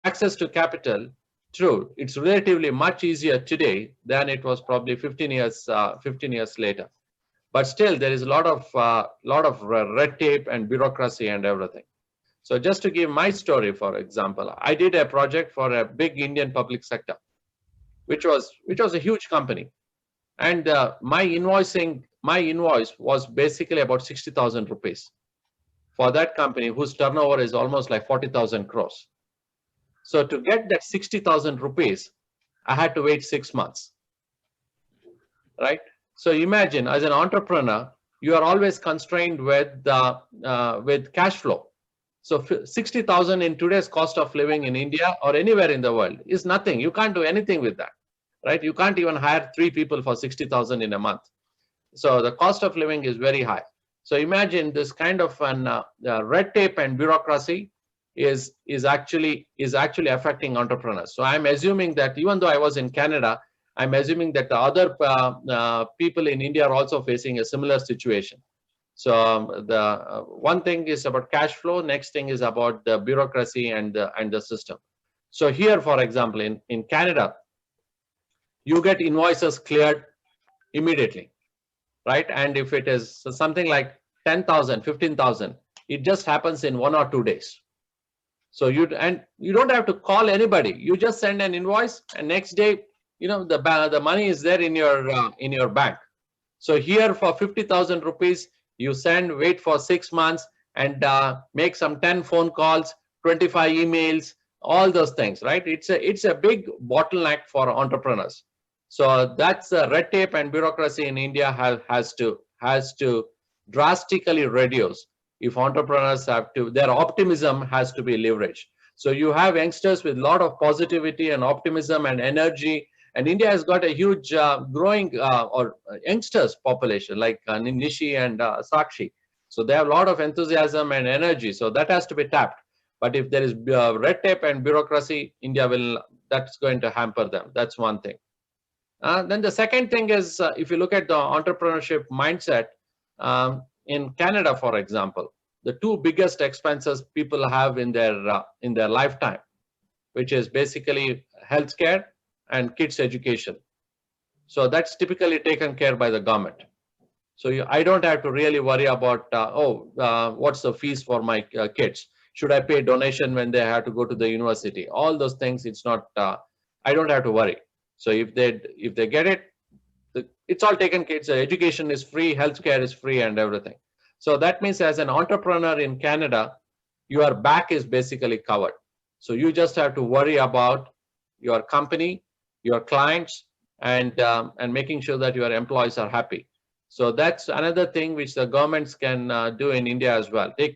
access to capital, true, it's relatively much easier today than it was probably 15 years later. But still, there is a lot of red tape and bureaucracy and everything. So just to give my story, for example, I did a project for a big Indian public sector, which was a huge company, and my invoice was basically about 60,000 rupees for that company, whose turnover is almost like 40,000 crores. So to get that 60,000 rupees, I had to wait 6 months, right? So imagine, as an entrepreneur, you are always constrained with cash flow. So 60,000 in today's cost of living in India or anywhere in the world is nothing. You can't do anything with that, right? You can't even hire 3 people for 60,000 in a month. So the cost of living is very high. So imagine this kind of an red tape and bureaucracy is actually affecting entrepreneurs. So I'm assuming that even though I was in Canada, I'm assuming that the other people in India are also facing a similar situation. So the one thing is about cash flow. Next thing is about the bureaucracy and the system. So here, for example, in Canada, you get invoices cleared immediately, right? And if it is something like 10,000, 15,000, it just happens in 1 or 2 days. So you don't have to call anybody. You just send an invoice, and next day, the money is there in your bank. So here for 50,000 rupees, you wait for 6 months, and make some 10 phone calls, 25 emails, all those things, right? It's a big bottleneck for entrepreneurs. So that's red tape and bureaucracy in India has to drastically reduce if entrepreneurs their optimism has to be leveraged. So you have youngsters with a lot of positivity and optimism and energy, and India has got a huge growing youngsters population like Nishi and Sakshi. So they have a lot of enthusiasm and energy. So that has to be tapped. But if there is red tape and bureaucracy, that's going to hamper them. That's one thing. Then the second thing is, if you look at the entrepreneurship mindset, in Canada, for example, the two biggest expenses people have in their lifetime, which is basically healthcare and kids' education. So that's typically taken care by the government. So I don't have to really worry about, what's the fees for my kids? Should I pay donation when they have to go to the university? All those things, it's not, I don't have to worry. So if they get it, it's all taken care of. So education is free, healthcare is free, and everything. So that means as an entrepreneur in Canada, your back is basically covered. So you just have to worry about your company, your clients, and making sure that your employees are happy. So that's another thing which the governments can do in India as well. Take